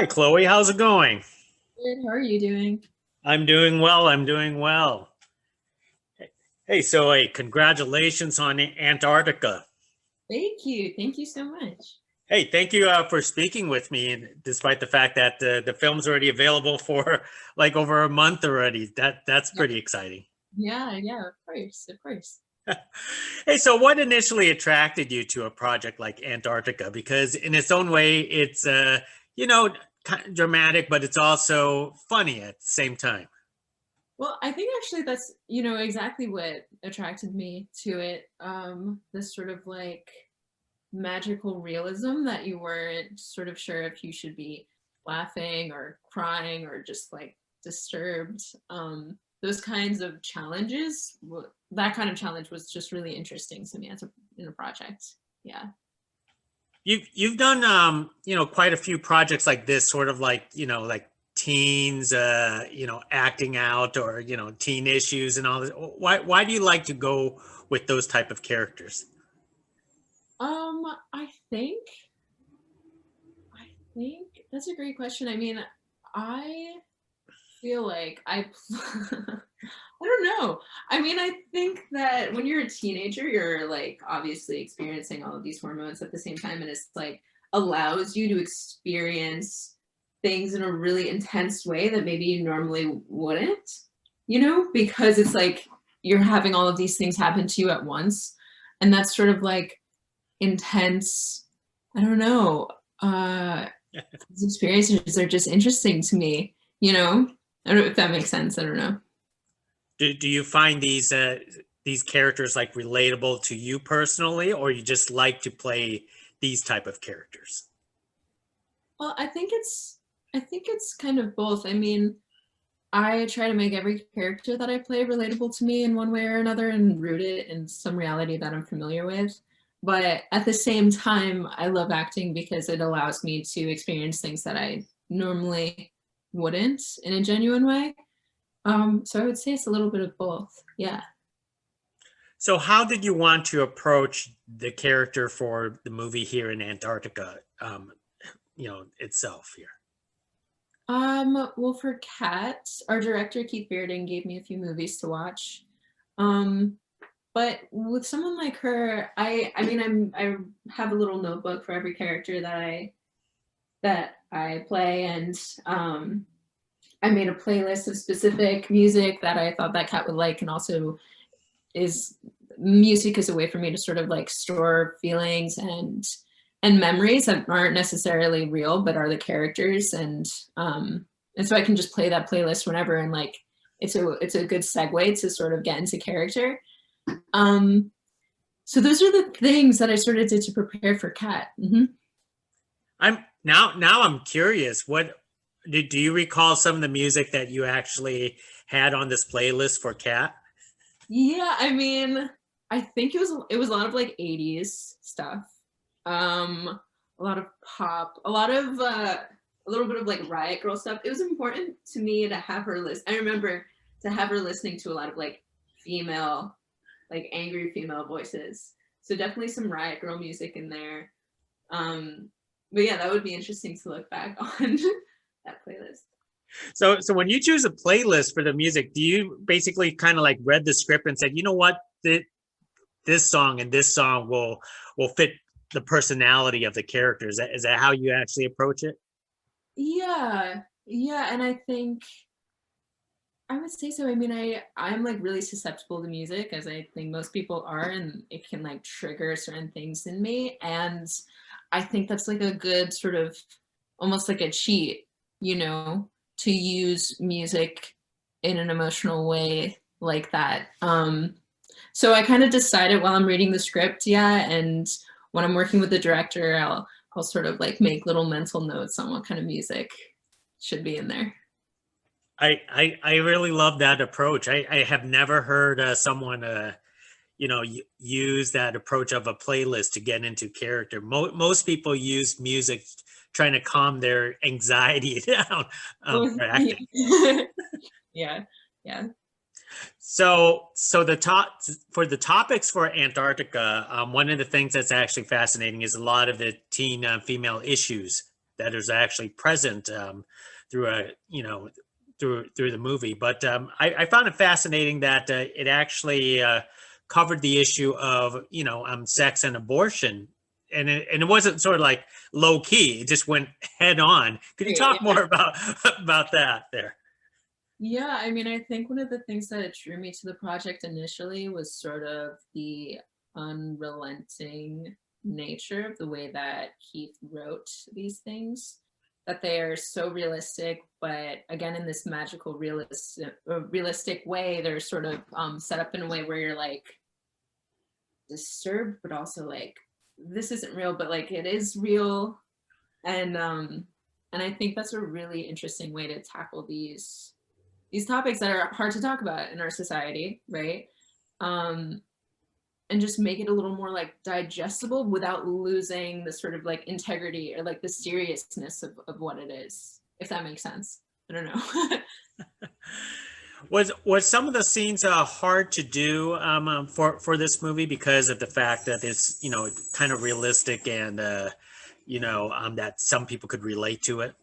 Hi, Chloe. How's it going? Good. How are you doing? I'm doing well. I'm doing well. Hey, congratulations on Antarctica. Thank you. Thank you so much. Hey, thank you for speaking with me, and despite the fact that the film's already available for like over a month already. That's Yeah, pretty exciting. yeah, of course, of course. Hey, so what initially attracted you to a project like Antarctica? Because in its own way, it's you know, kind of dramatic, but it's also funny at the same time. Well, I think actually that's, exactly what attracted me to it. This sort of like magical realism that you weren't sort of sure if you should be laughing or crying or just like disturbed. Those kinds of challenges, that kind of challenge was just really interesting to me in a project. Yeah. You've done quite a few projects like this, sort of like like teens acting out or teen issues and all this. Why do you like to go with those type of characters? I think I think that's a great question. I mean, I feel like I don't know. I mean, I think that when you're a teenager, you're like obviously experiencing all of these hormones at the same time, and it's like allows you to experience things in a really intense way that maybe you normally wouldn't, because it's like you're having all of these things happen to you at once. And that's sort of like intense. I don't know. Uh, these experiences are just interesting to me, you know? I don't know if that makes sense. I don't know. Do you find these characters like relatable to you personally, or you just like to play these type of characters? Well, I think it's kind of both. I mean, I try to make every character that I play relatable to me in one way or another and root it in some reality that I'm familiar with. But at the same time, I love acting because it allows me to experience things that I normally wouldn't in a genuine way. So I would say it's a little bit of both. Yeah. So how did you want to approach the character for the movie here in Antarctica, itself here? Well, for Cat, our director Keith Bearden gave me a few movies to watch. Um, but with someone like her, I mean, I have a little notebook for every character that I play, and I made a playlist of specific music that I thought that Cat would like, and also is music is a way for me to sort of like store feelings and memories that aren't necessarily real but are the characters, and so I can just play that playlist whenever, and like it's a good segue to sort of get into character. um so those are the things that I sort of did to prepare for Cat. I'm I'm curious. What do you recall some of the music that you actually had on this playlist for Cat? Yeah, I mean, I think it was a lot of like 80s stuff. A lot of pop, a little bit of like Riot Girl stuff. It was important to me to have her list. I remember to have her listening to a lot of like female, like angry female voices. So definitely some Riot Girl music in there. Um, but yeah, that would be interesting to look back on that playlist. So when you choose a playlist for the music, do you basically kind of like read the script and said, you know what, this song and this song will fit the personality of the character? Is that how you actually approach it? Yeah, yeah, and I think I would say so. I mean, I'm like really susceptible to music, as I think most people are, and it can like trigger certain things in me. And I think that's like a good sort of almost like a cheat, to use music in an emotional way like that. So I kind of decided while I'm reading the script, yeah, and when I'm working with the director, I'll sort of like make little mental notes on what kind of music should be in there. I really love that approach. I have never heard someone use that approach of a playlist to get into character. Most people use music trying to calm their anxiety down for Yeah. acting. Yeah. Yeah. So the top for the topics for Antarctica, one of the things that's actually fascinating is a lot of the teen female issues that is actually present through a through the movie. But I found it fascinating that it actually covered the issue of sex and abortion, and it wasn't sort of like low key. It just went head on. Could you talk more about that there? Yeah, I mean, I think one of the things that drew me to the project initially was sort of the unrelenting nature of the way that Keith wrote these things, that they are so realistic, but again, in this magical realistic way, they're sort of set up in a way where you're like disturbed, but also like, this isn't real, but like it is real. And I think that's a really interesting way to tackle these topics that are hard to talk about in our society, right? And just make it a little more like digestible without losing the sort of like integrity or like the seriousness of what it is, if that makes sense. I don't know. Was some of the scenes hard to do for this movie because of the fact that it's kind of realistic and that some people could relate to it?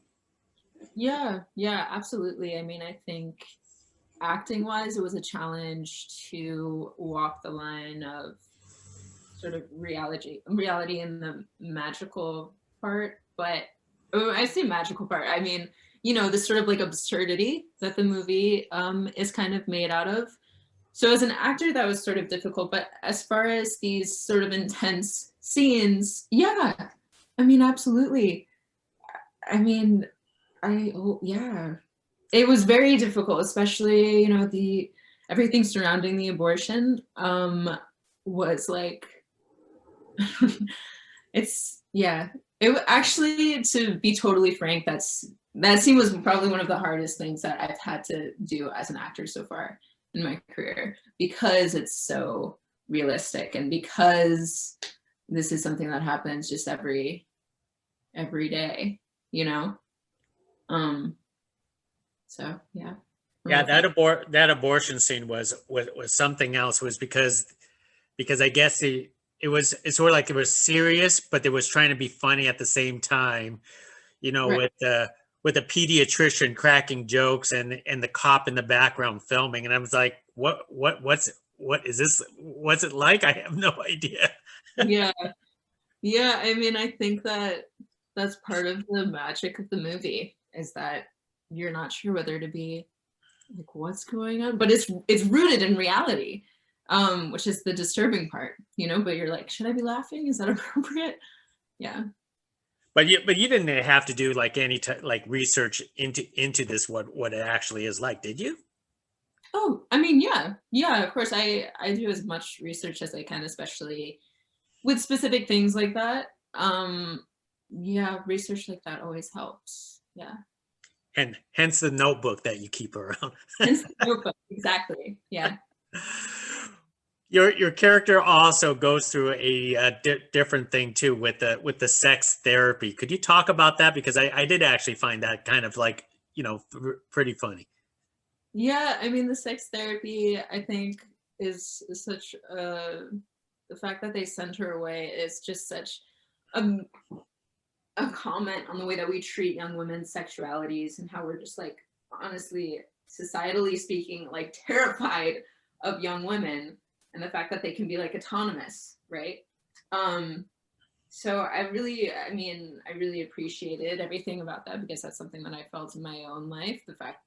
Yeah, absolutely. I mean, I think acting wise, it was a challenge to walk the line of sort of reality and the magical part. But I say magical part, I mean, this sort of like absurdity that the movie is kind of made out of. So as an actor, that was sort of difficult. But as far as these sort of intense scenes, yeah, I mean, absolutely. I mean, yeah, it was very difficult, especially the everything surrounding the abortion was like it's yeah, it actually, to be totally frank, that scene was probably one of the hardest things that I've had to do as an actor so far in my career, because it's so realistic and because this is something that happens just every day, so yeah. Yeah, that abortion scene was something else. Was because I guess it's sort of like it was serious, but it was trying to be funny at the same time. Right. With the pediatrician cracking jokes and the cop in the background filming, and I was like, what is this? What's it like? I have no idea. Yeah. I mean, I think that that's part of the magic of the movie, is that you're not sure whether to be like, what's going on, but it's rooted in reality, which is the disturbing part, but you're like, should I be laughing? Is that appropriate? Yeah. But you didn't have to do like any like research into this, what it actually is like, did you? Oh, I mean, yeah, of course, I do as much research as I can, especially with specific things like that. Yeah, research like that always helps. Yeah. And hence the notebook that you keep around. Hence the notebook. Exactly. Yeah. Your character also goes through a different thing too with the sex therapy. Could you talk about that? Because I did actually find that kind of like pretty funny. Yeah, I mean, the sex therapy, I think, is such the fact that they sent her away is just such a comment on the way that we treat young women's sexualities, and how we're just like, honestly, societally speaking, like terrified of young women and the fact that they can be like autonomous, right? So I really appreciated everything about that, because that's something that I felt in my own life. The fact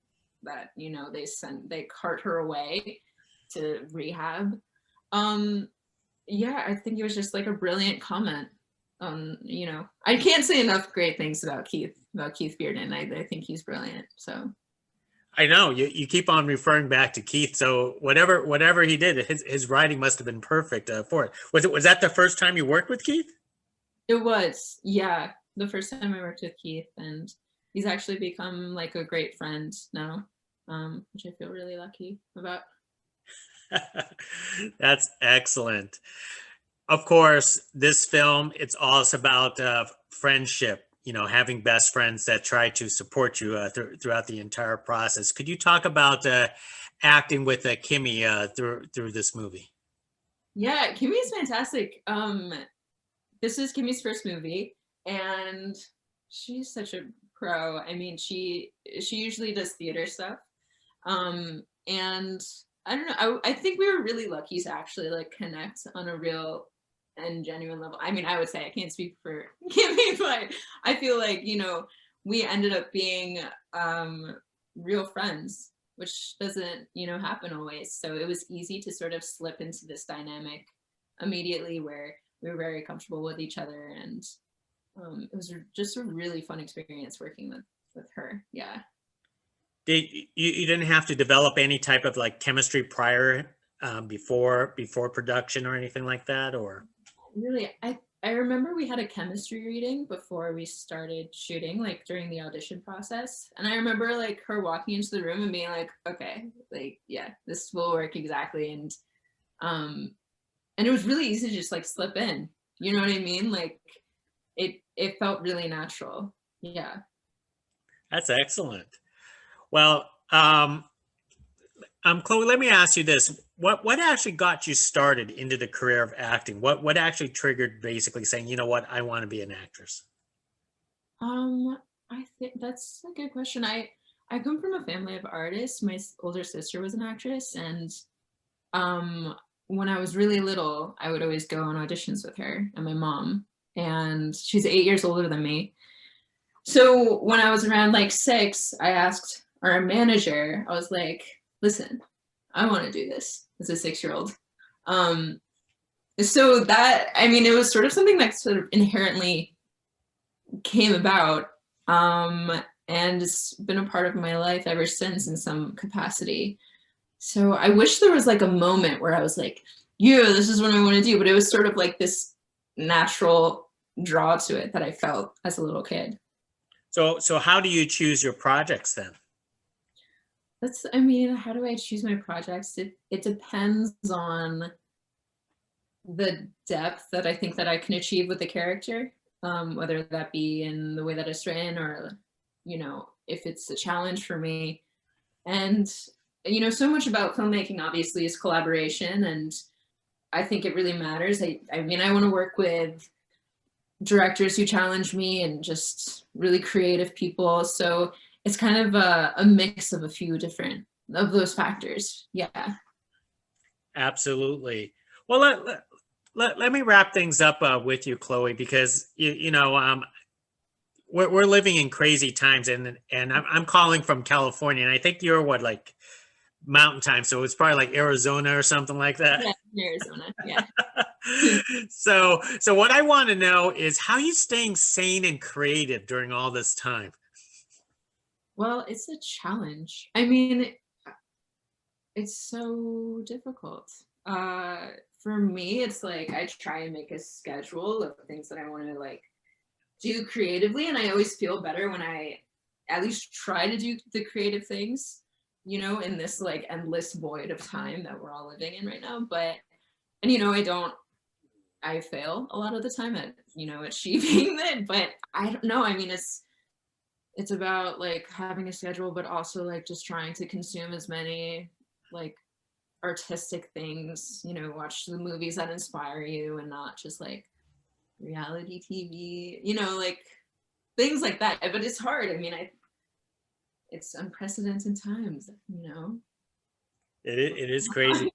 that they cart her away to rehab. Yeah, I think it was just like a brilliant comment. I can't say enough great things about Keith Bearden. I think he's brilliant. So I know you keep on referring back to Keith. So whatever he did, his writing must have been perfect for it. Was that the first time you worked with Keith? it was, yeah, the first time I worked with Keith, and he's actually become like a great friend now, which I feel really lucky about. That's excellent. Of course, this film, it's also about friendship, having best friends that try to support you throughout the entire process. Could you talk about acting with Kimmy through this movie? Yeah, Kimmy is fantastic. This is Kimmy's first movie, and She's such a pro. I mean, she usually does theater stuff. And I don't know, I think we were really lucky to actually like connect on a real and genuine level. I mean, I would say I can't speak for Kimmy, but I feel like, we ended up being real friends, which doesn't, happen always. So it was easy to sort of slip into this dynamic immediately where we were very comfortable with each other, and it was just a really fun experience working with her. Yeah. You didn't have to develop any type of like chemistry prior, before production or anything like that, or? Really, I remember we had a chemistry reading before we started shooting, like during the audition process. And I remember like her walking into the room and being like, okay, like, yeah, this will work exactly. Um and it was really easy to just like slip in. You know what I mean? Like it felt really natural. Yeah. That's excellent. Well, Chloe, let me ask you this. What actually got you started into the career of acting? What actually triggered basically saying, you know what, I want to be an actress? Um, I think that's a good question. I come from a family of artists. My older sister was an actress, and um, when I was really little, I would always go on auditions with her and my mom. And she's 8 years older than me. So when I was around like 6, I asked our manager. I was like, "Listen, I want to do this as a 6-year-old." Um, so that, I mean, it was sort of something that sort of inherently came about, and it's been a part of my life ever since in some capacity. So I wish there was like a moment where I was like, yeah, this is what I want to do, but it was sort of like this natural draw to it that I felt as a little kid. So how do you choose your projects then? That's, I mean, how do I choose my projects? It depends on the depth that I think that I can achieve with the character, whether that be in the way that it's written or, if it's a challenge for me. And, so much about filmmaking obviously is collaboration. And I think it really matters. I mean, I want to work with directors who challenge me and just really creative people. So it's kind of a mix of a few different of those factors. Yeah. Absolutely. Well, let me wrap things up with you, Chloe, because we're living in crazy times, and I'm calling from California, and I think you're what, like mountain time, so it's probably like Arizona or something like that. Yeah, Arizona. Yeah. So what I want to know is how you staying sane and creative during all this time. Well, it's a challenge. I mean, it's so difficult. For me, it's like I try and make a schedule of things that I want to like do creatively, and I always feel better when I at least try to do the creative things, in this like endless void of time that we're all living in right now. But and I fail a lot of the time at achieving it, but I don't know. I mean, it's about like having a schedule, but also like just trying to consume as many like artistic things, watch the movies that inspire you and not just like reality TV, like things like that. But it's hard. I mean, it's unprecedented times. It is crazy.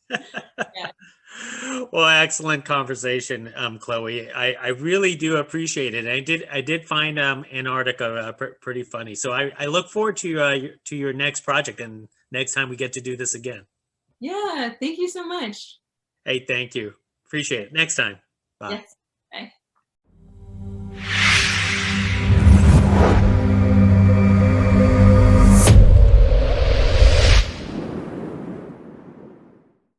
Yeah. Well, excellent conversation, Chloe. I really do appreciate it. I did find Antarctica pretty funny. So I look forward to your next project and next time we get to do this again. Yeah. Thank you so much. Hey, thank you. Appreciate it. Next time. Bye. Yes. Bye.